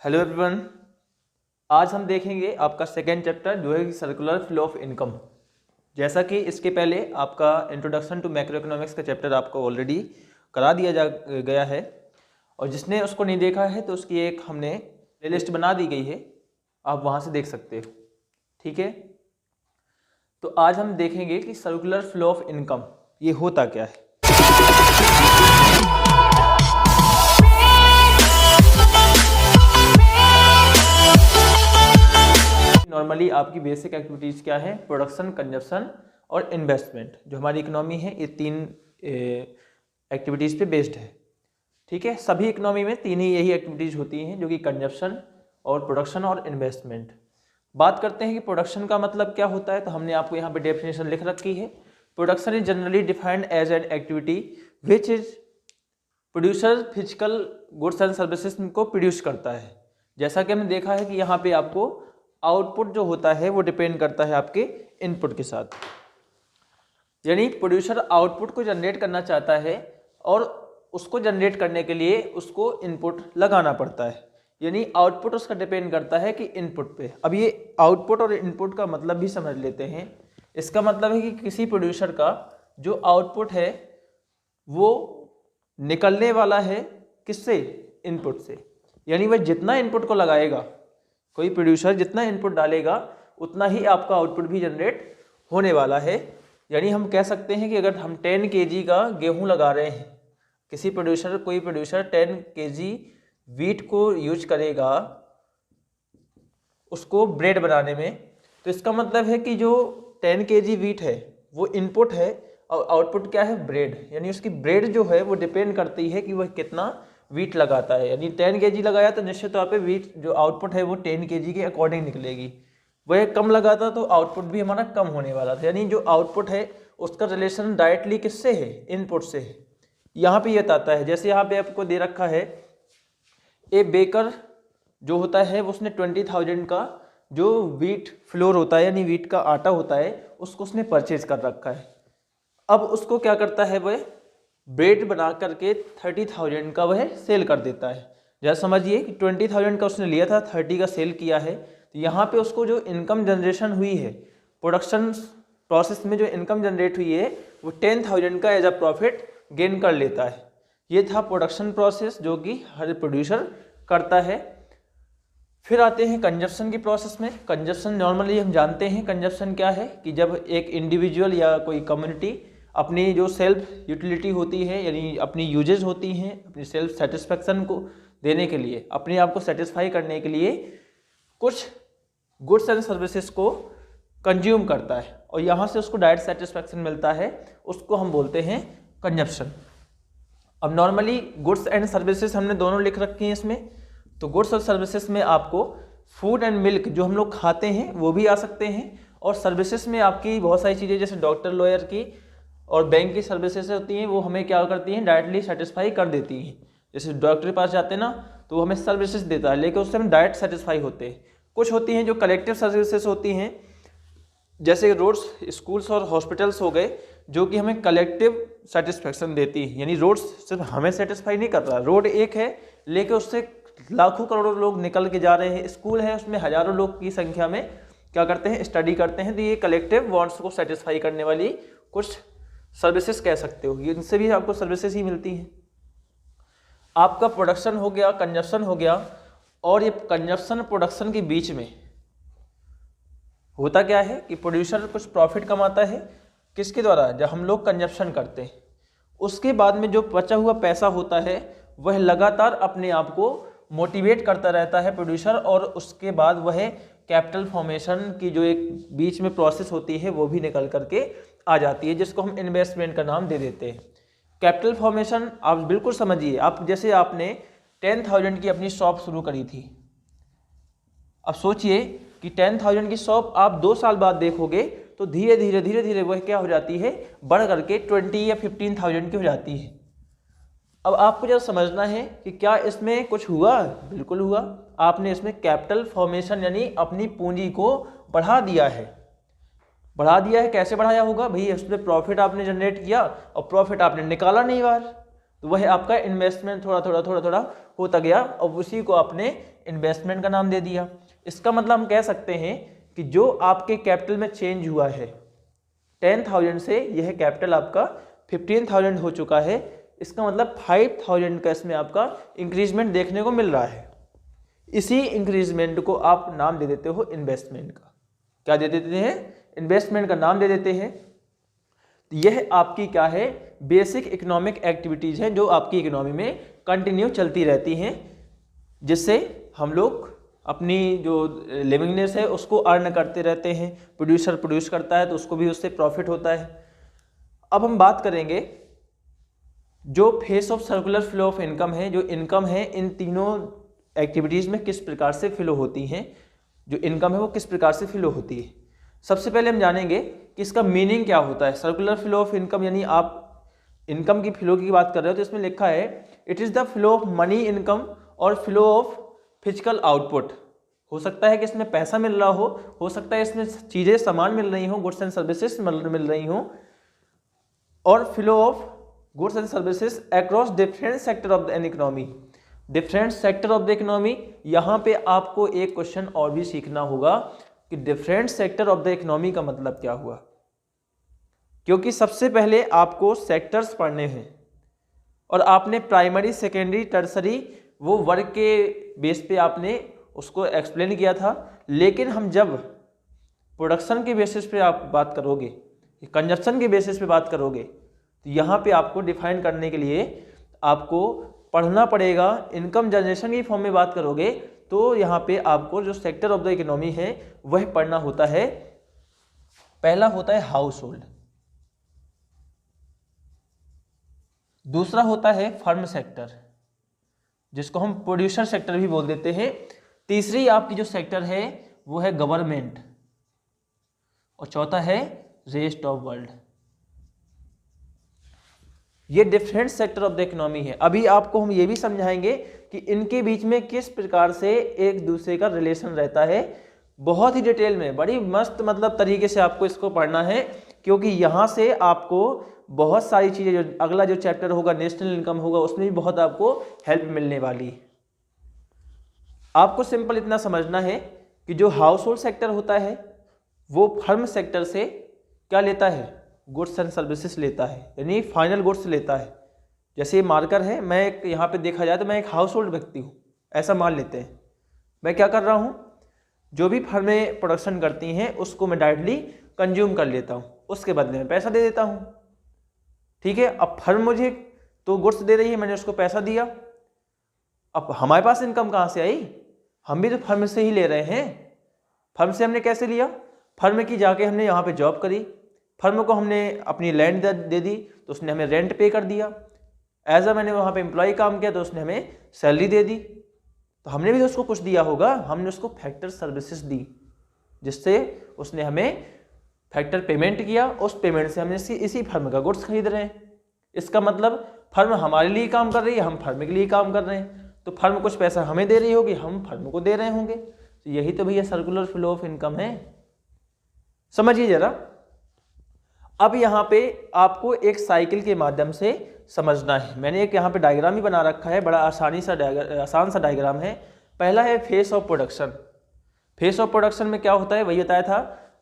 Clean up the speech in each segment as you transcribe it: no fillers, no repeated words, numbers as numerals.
Hello everyone, आज हम देखेंगे आपका सेकेंड चैप्टर जो है सर्कुलर फ्लो ऑफ इनकम। जैसा कि इसके पहले आपका इंट्रोडक्शन टू मैक्रो इकोनॉमिक्स का चैप्टर आपको ऑलरेडी करा दिया गया है और जिसने उसको नहीं देखा है तो उसकी एक हमने प्लेलिस्ट बना दी गई है, आप वहाँ से देख सकते हो। ठीक है, तो आज हम देखेंगे कि सर्कुलर फ्लो ऑफ इनकम ये होता क्या है। नॉर्मली आपकी बेसिक एक्टिविटीज़ क्या है? प्रोडक्शन, कंजप्शन और इन्वेस्टमेंट। जो हमारी इकोनॉमी है ये तीन एक्टिविटीज़ पे बेस्ड है। ठीक है, सभी इकोनॉमी में तीन ही यही एक्टिविटीज़ होती हैं जो कि कंजप्शन और प्रोडक्शन और इन्वेस्टमेंट। बात करते हैं कि प्रोडक्शन का मतलब क्या होता है, तो हमने आपको यहाँ पे डेफिनेशन लिख रखी है। Production is generally defined as an activity which is producer physical goods and services को प्रोड्यूस करता है। जैसा कि हमने देखा है कि यहाँ पे आपको आउटपुट जो होता है वो डिपेंड करता है आपके इनपुट के साथ, यानी प्रोड्यूसर आउटपुट को जनरेट करना चाहता है और उसको जनरेट करने के लिए उसको इनपुट लगाना पड़ता है, यानी आउटपुट उसका डिपेंड करता है कि इनपुट पे। अब ये आउटपुट और इनपुट का मतलब भी समझ लेते हैं। इसका मतलब है कि किसी प्रोड्यूसर का जो आउटपुट है वो निकलने वाला है किससे? इनपुट से, यानी वह जितना इनपुट को लगाएगा, कोई प्रोड्यूसर जितना इनपुट डालेगा उतना ही आपका आउटपुट भी जनरेट होने वाला है। यानी हम कह सकते हैं कि अगर हम 10 kg का गेहूं लगा रहे हैं, कोई प्रोड्यूसर 10 kg वीट को यूज करेगा उसको ब्रेड बनाने में, तो इसका मतलब है कि जो 10 kg वीट है वो इनपुट है और आउटपुट क्या है? ब्रेड। यानी उसकी ब्रेड जो है वो डिपेंड करती है कि वह कितना वीट लगाता है। यानी 10 kg लगाया तो निश्चित तौर पे वीट जो आउटपुट है वो 10 kg के अकॉर्डिंग निकलेगी। वह कम लगाता तो आउटपुट भी हमारा कम होने वाला था। यानी जो आउटपुट है उसका रिलेशन डायरेक्टली किससे है? इनपुट से है। यहाँ पे ये बताता है, जैसे यहाँ पे आपको दे रखा है ए बेकर जो होता है उसने 20,000 का जो वीट फ्लोर होता है यानी वीट का आटा होता है उसको उसने परचेज कर रखा है। अब उसको क्या करता है, वह ब्रेड बना करके 30,000 का वह सेल कर देता है। जैसे समझिए कि 20,000 का उसने लिया था, 30 का सेल किया है, तो यहाँ पे उसको जो इनकम जनरेशन हुई है प्रोडक्शन प्रोसेस में, जो इनकम जनरेट हुई है वो 10,000 का एज अ प्रॉफिट गेन कर लेता है। ये था प्रोडक्शन प्रोसेस जो कि हर प्रोड्यूसर करता है। फिर आते हैं कंजप्शन की प्रोसेस में। कंजप्शन नॉर्मली हम जानते हैं कंजप्शन क्या है, कि जब एक इंडिविजुअल या कोई कम्युनिटी अपनी जो सेल्फ यूटिलिटी होती है यानी अपनी यूजेज होती हैं, अपनी सेल्फ सेटिस्फैक्शन को देने के लिए, अपने आप को सेटिस्फाई करने के लिए कुछ गुड्स एंड सर्विसेज को कंज्यूम करता है और यहाँ से उसको डायरेक्ट सेटिस्फैक्शन मिलता है, उसको हम बोलते हैं कंजप्शन। अब नॉर्मली गुड्स एंड सर्विसेज हमने दोनों लिख रखी हैं इसमें। तो गुड्स और सर्विसेज में आपको फूड एंड मिल्क जो हम लोग खाते हैं वो भी आ सकते हैं, और सर्विसेज में आपकी बहुत सारी चीज़ें जैसे डॉक्टर, लॉयर की और बैंक की सर्विसेज होती हैं, वो हमें क्या करती हैं? डायरेक्टली सेटिस्फाई कर देती हैं। जैसे डॉक्टर के पास जाते हैं ना तो वो हमें सर्विसेज देता है, लेकिन उससे हम डायरेक्ट सेटिस्फाई होते हैं। कुछ होती हैं जो कलेक्टिव सर्विसेज होती हैं, जैसे रोड्स, स्कूल्स और हॉस्पिटल्स हो गए, जो कि हमें कलेक्टिव सेटिस्फैक्शन देती है। यानी रोड्स सिर्फ हमें सेटिस्फाई नहीं कर रहा, रोड एक है लेकिन उससे लाखों करोड़ों लोग निकल के जा रहे हैं। स्कूल है उसमें हजारों लोग की संख्या में क्या करते हैं? स्टडी करते हैं। तो ये कलेक्टिव वांट्स को सेटिस्फाई करने वाली कुछ सर्विसेज कह सकते हो, इनसे भी आपको सर्विसेज ही मिलती हैं। आपका प्रोडक्शन हो गया, कंजप्शन हो गया, और ये कंजप्शन प्रोडक्शन के बीच में होता क्या है कि प्रोड्यूसर कुछ प्रॉफिट कमाता है किसके द्वारा? जब हम लोग कंजप्शन करते हैं, उसके बाद में जो बचा हुआ पैसा होता है वह लगातार अपने आप को मोटिवेट करता रहता है प्रोड्यूसर, और उसके बाद वह कैपिटल फॉर्मेशन की जो एक बीच में प्रोसेस होती है वो भी निकल करके आ जाती है, जिसको हम इन्वेस्टमेंट का नाम दे देते हैं। कैपिटल फॉर्मेशन आप बिल्कुल समझिए, आप जैसे आपने 10,000 की अपनी शॉप शुरू करी थी, अब सोचिए कि 10,000 की शॉप आप 2 साल बाद देखोगे तो धीरे धीरे वह क्या हो जाती है? बढ़ करके 20 या 15,000 की हो जाती है। अब आपको जरा समझना है कि क्या इसमें कुछ हुआ? बिल्कुल हुआ। आपने इसमें कैपिटल फॉर्मेशन यानी अपनी पूंजी को बढ़ा दिया है। कैसे बढ़ाया होगा भाई? इसमें प्रॉफिट आपने जनरेट किया और प्रॉफिट आपने निकाला नहीं बाहर, तो वह आपका इन्वेस्टमेंट थोड़ा थोड़ा होता गया और उसी को आपने इन्वेस्टमेंट का नाम दे दिया। इसका मतलब हम कह सकते हैं कि जो आपके कैपिटल में चेंज हुआ है 10,000 से यह कैपिटल आपका 15,000 हो चुका है। इसका मतलब 5,000 का इसमें आपका इंक्रीजमेंट देखने को मिल रहा है। इसी इंक्रीजमेंट को आप नाम दे देते हो इन्वेस्टमेंट का। क्या दे देते हैं? इन्वेस्टमेंट का नाम दे देते हैं। यह आपकी क्या है? बेसिक इकोनॉमिक एक्टिविटीज हैं जो आपकी इकोनॉमी में कंटिन्यू चलती रहती हैं, जिससे हम लोग अपनी जो लिविंगनेस है उसको अर्न करते रहते हैं। प्रोड्यूसर प्रोड्यूस करता है तो उसको भी उससे प्रॉफिट होता है। अब हम बात करेंगे जो face of circular flow of income है, जो इनकम है इन तीनों एक्टिविटीज़ में किस प्रकार से फ्लो होती हैं, जो इनकम है वो किस प्रकार से फ्लो होती है। सबसे पहले हम जानेंगे कि इसका मीनिंग क्या होता है। सर्कुलर फ्लो ऑफ इनकम यानी आप इनकम की फ्लो की बात कर रहे हो तो इसमें लिखा है it is the flow of money income और फ्लो ऑफ फिजिकल आउटपुट। हो सकता है कि इसमें पैसा मिल रहा हो सकता है इसमें चीज़ें सामान मिल रही हो, गुड्स एंड सर्विसेज मिल रही हो, और flow of goods and services across different sector of the economy. Different sector of the economy, यहाँ पे आपको एक क्वेश्चन और भी सीखना होगा कि different sector of the economy का मतलब क्या हुआ, क्योंकि सबसे पहले आपको सेक्टर्स पढ़ने हैं और आपने प्राइमरी सेकेंडरी टर्सरी वो वर्ग के बेस पे आपने उसको एक्सप्लेन किया था। लेकिन हम जब प्रोडक्शन के बेसिस पे आप बात करोगे, कंजप्शन के बेसिस पे बात करोगे, तो यहाँ पे आपको डिफाइन करने के लिए आपको पढ़ना पड़ेगा। इनकम जनरेशन की फॉर्म में बात करोगे तो यहाँ पे आपको जो सेक्टर ऑफ द इकोनॉमी है वह पढ़ना होता है। पहला होता है हाउस होल्ड, दूसरा होता है फर्म सेक्टर जिसको हम प्रोड्यूसर सेक्टर भी बोल देते हैं, तीसरी आपकी जो सेक्टर है वो है गवर्नमेंट, और चौथा है रेस्ट ऑफ वर्ल्ड। ये different sector of the economy है। अभी आपको हम ये भी समझाएंगे कि इनके बीच में किस प्रकार से एक दूसरे का रिलेशन रहता है। बहुत ही डिटेल में, बड़ी मस्त मतलब तरीके से आपको इसको पढ़ना है, क्योंकि यहाँ से आपको बहुत सारी चीज़ें, जो अगला जो चैप्टर होगा नेशनल इनकम होगा, उसमें भी बहुत आपको हेल्प मिलने वाली है। आपको सिंपल इतना समझना है कि जो हाउस होल्ड सेक्टर होता है वो फर्म सेक्टर से क्या लेता है? गुड्स एंड सर्विसेज लेता है, यानी फाइनल गुड्स लेता है। जैसे ये मार्कर है, मैं एक यहाँ पे देखा जाए तो मैं एक हाउस होल्ड व्यक्ति हूँ, ऐसा मान लेते हैं। मैं क्या कर रहा हूँ, जो भी फर्में प्रोडक्शन करती हैं उसको मैं डायरेक्टली कंज्यूम कर लेता हूँ, उसके बदले में पैसा दे देता हूँ। ठीक है, अब फर्म मुझे तो गुड्स दे रही है, मैंने उसको पैसा दिया। अब हमारे पास इनकम कहाँ से आई? हम भी तो फर्म से ही ले रहे हैं। फर्म से हमने कैसे लिया? फर्म की जाके हमने यहाँ पे जॉब करी, फर्म को हमने अपनी लैंड दे दी तो उसने हमें रेंट पे कर दिया। एज अ मैंने वहाँ पे एम्प्लॉय काम किया तो उसने हमें सैलरी दे दी, तो हमने भी तो उसको कुछ दिया होगा। हमने उसको फैक्टर सर्विसेज दी, जिससे उसने हमें फैक्टर पेमेंट किया, उस पेमेंट से हमने इसी फर्म का गुड्स खरीद रहे हैं। इसका मतलब फर्म हमारे लिए काम कर रही है, हम फर्म के लिए काम कर रहे हैं, तो फर्म कुछ पैसा हमें दे रही होगी, हम फर्म को दे रहे होंगे। तो यही तो भैया सर्कुलर फ्लो ऑफ इनकम है। समझिए जरा। अब यहाँ पे आपको एक साइकिल के माध्यम से समझना है। मैंने एक यहाँ पे डायग्राम ही बना रखा है, बड़ा आसान सा डायग्राम है। पहला है face of production. Face of production में क्या होता है, वही बताया था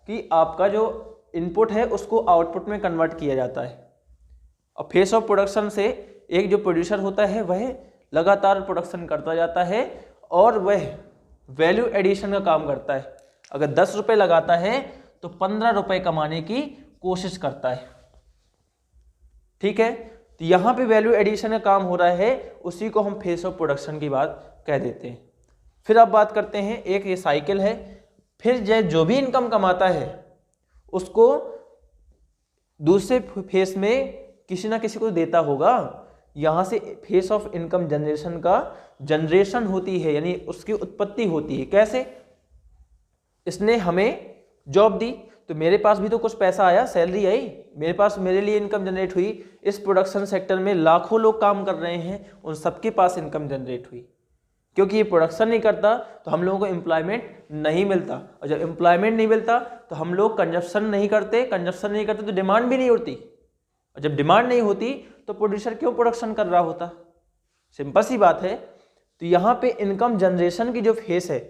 कि आपका जो इनपुट है उसको आउटपुट में कन्वर्ट किया जाता है। और फेस ऑफ प्रोडक्शन से एक जो प्रोड्यूसर होता है वह लगातार प्रोडक्शन करता जाता है और वह वैल्यू एडिशन का काम करता है। अगर 10 रुपये लगाता है तो 15 रुपये कमाने की कोशिश करता है। ठीक है, तो यहाँ पे वैल्यू एडिशन का काम हो रहा है, उसी को हम फेस ऑफ प्रोडक्शन की बात कह देते हैं। फिर अब बात करते हैं, एक ये साइकिल है। फिर जो भी इनकम कमाता है उसको दूसरे फेस में किसी ना किसी को देता होगा। यहाँ से फेस ऑफ इनकम जनरेशन का जनरेशन होती है, यानी उसकी उत्पत्ति होती है। कैसे? इसने हमें जॉब दी तो मेरे पास भी तो कुछ पैसा आया, सैलरी आई, मेरे पास, मेरे लिए इनकम जनरेट हुई। इस प्रोडक्शन सेक्टर में लाखों लोग काम कर रहे हैं, उन सबके पास इनकम जनरेट हुई। क्योंकि ये प्रोडक्शन नहीं करता तो हम लोगों को एम्प्लॉयमेंट नहीं मिलता, और जब एम्प्लॉयमेंट नहीं मिलता तो हम लोग कंजप्शन नहीं करते तो डिमांड भी नहीं होती, और जब डिमांड नहीं होती तो प्रोड्यूसर क्यों प्रोडक्शन कर रहा होता? सिंपल सी बात है। तो यहाँ पे इनकम जनरेशन की जो फेस है,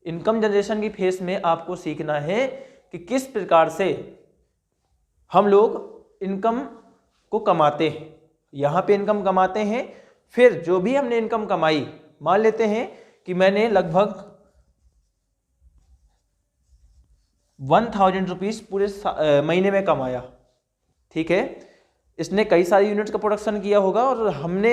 इनकम जनरेशन की फेस में आपको सीखना है कि किस प्रकार से हम लोग इनकम को कमाते हैं। यहाँ पे इनकम कमाते हैं, फिर जो भी हमने इनकम कमाई, मान लेते हैं कि मैंने लगभग 1000 रुपीज़ पूरे महीने में कमाया, ठीक है। इसने कई सारी यूनिट्स का प्रोडक्शन किया होगा और हमने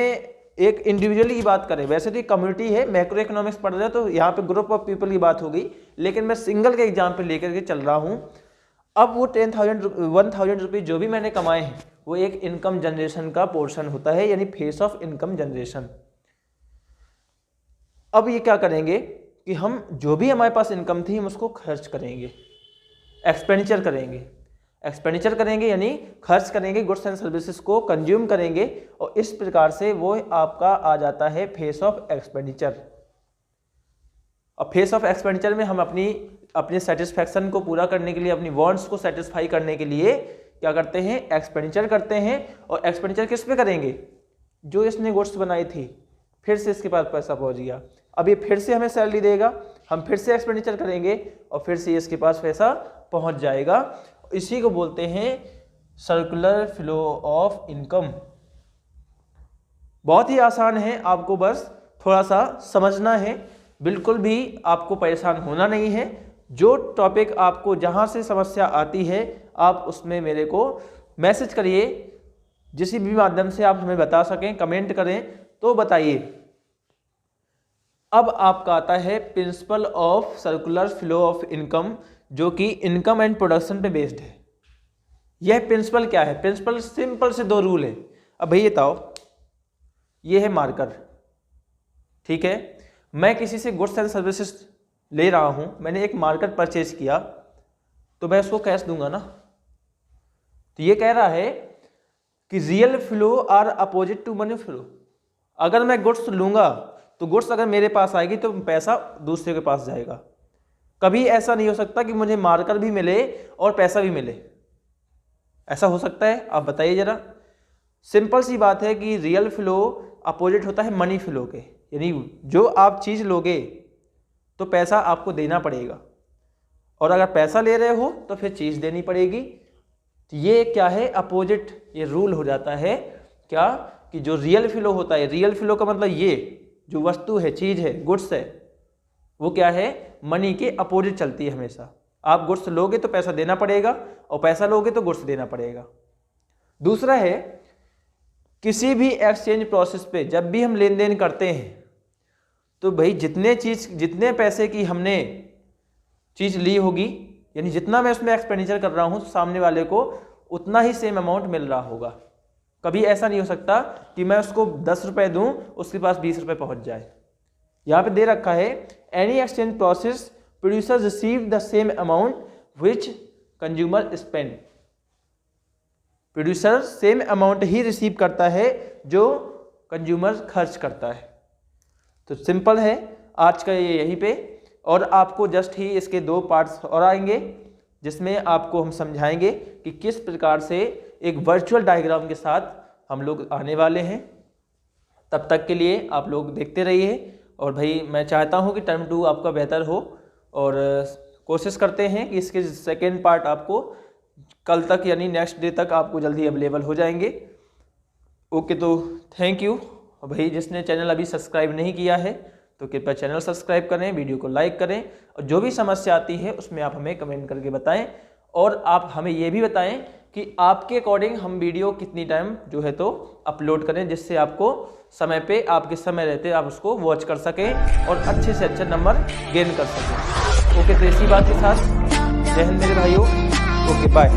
एक इंडिविजुअली की बात करें, वैसे तो कम्युनिटी है, मैक्रो इकोनॉमिक्स पढ़ रहे हैं तो यहाँ पे ग्रुप ऑफ पीपल की बात होगी, लेकिन मैं सिंगल के एग्जाम्पल लेकर के चल रहा हूँ। अब वो 1000 रुपीज़ जो भी मैंने कमाए हैं वो एक इनकम जनरेशन का पोर्शन होता है, यानी फेस ऑफ इनकम जनरेशन। अब ये क्या करेंगे कि हम जो भी हमारे पास इनकम थी हम उसको खर्च करेंगे, एक्सपेंडिचर करेंगे यानी खर्च करेंगे, गुड्स एंड सर्विसेज को कंज्यूम करेंगे, और इस प्रकार से वो आपका आ जाता है फेस ऑफ एक्सपेंडिचर। और फेस ऑफ एक्सपेंडिचर में हम अपने सेटिस्फैक्शन को पूरा करने के लिए, अपनी वांट्स को सेटिस्फाई करने के लिए क्या करते हैं, एक्सपेंडिचर करते हैं। और एक्सपेंडिचर किस पे करेंगे, जो इसने गुड्स बनाई थी, फिर से इसके पास पैसा पहुंच गया, अब ये फिर से हमें सैलरी देगा, हम फिर से एक्सपेंडिचर करेंगे और फिर से इसके पास पैसा पहुंच जाएगा। इसी को बोलते हैं सर्कुलर फ्लो ऑफ इनकम। बहुत ही आसान है, आपको बस थोड़ा सा समझना है, बिल्कुल भी आपको परेशान होना नहीं है। जो टॉपिक आपको जहां से समस्या आती है आप उसमें मेरे को मैसेज करिए, जिस भी माध्यम से आप हमें बता सकें, कमेंट करें तो बताइए। अब आपका आता है principle of circular flow of income, जो कि इनकम एंड प्रोडक्शन पे बेस्ड है। यह प्रिंसिपल क्या है, प्रिंसिपल सिंपल से 2 रूल है। अब भैया बताओ, ये है मार्कर, ठीक है, मैं किसी से गुड्स एंड सर्विसेज ले रहा हूं, मैंने एक मार्कर परचेज किया तो मैं उसको कैश दूंगा ना। तो ये कह रहा है कि real flow are opposite to money flow. अगर मैं गुड्स लूंगा तो गुड्स अगर मेरे पास आएगी तो पैसा दूसरे के पास जाएगा। कभी ऐसा नहीं हो सकता कि मुझे मार्कर भी मिले और पैसा भी मिले, ऐसा हो सकता है? आप बताइए जरा। सिंपल सी बात है कि रियल फ्लो अपोजिट होता है मनी फ्लो के, यानी जो आप चीज़ लोगे तो पैसा आपको देना पड़ेगा, और अगर पैसा ले रहे हो तो फिर चीज़ देनी पड़ेगी। तो ये क्या है, अपोजिट ये रूल हो जाता है क्या, कि जो रियल फ्लो होता है, रियल फ्लो का मतलब ये जो वस्तु है, चीज़ है, गुड्स है, वो क्या है, मनी के अपोजिट चलती है हमेशा। आप गुड्स लोगे तो पैसा देना पड़ेगा और पैसा लोगे तो गुड्स देना पड़ेगा। दूसरा है, किसी भी एक्सचेंज प्रोसेस पे जब भी हम लेन देन करते हैं तो भाई जितने पैसे की हमने चीज़ ली होगी, यानी जितना मैं उसमें एक्सपेंडिचर कर रहा हूँ, सामने वाले को उतना ही सेम अमाउंट मिल रहा होगा। कभी ऐसा नहीं हो सकता कि मैं उसको 10 रुपये दूँ, उसके पास 20 रुपये पहुँच जाए। यहाँ पे दे रखा है, any exchange process producer receive the same amount which consumer spend. Producer same amount he receive करता है जो कंज्यूमर खर्च करता है। तो सिंपल है आज का ये यहीं पे, और आपको जस्ट ही इसके 2 पार्ट्स और आएंगे जिसमें आपको हम समझाएंगे कि किस प्रकार से एक वर्चुअल डायग्राम के साथ हम लोग आने वाले हैं। तब तक के लिए आप लोग देखते रहिए, और भाई मैं चाहता हूं कि टर्म 2 आपका बेहतर हो, और कोशिश करते हैं कि इसके सेकेंड पार्ट आपको कल तक यानी नेक्स्ट डे तक आपको जल्दी अवेलेबल हो जाएंगे। ओके, तो थैंक यू। भाई जिसने चैनल अभी सब्सक्राइब नहीं किया है तो कृपया चैनल सब्सक्राइब करें, वीडियो को लाइक करें, और जो भी समस्या आती है उसमें आप हमें कमेंट करके बताएं, और आप हमें ये भी बताएं कि आपके अकॉर्डिंग हम वीडियो कितनी टाइम जो है तो अपलोड करें, जिससे आपको समय पे आपके समय रहते आप उसको वॉच कर सकें और अच्छे से अच्छे नंबर गेन कर सकें। ओके, तो इसी बात के साथ जय हिंद मेरे भाइयों। Okay, bye.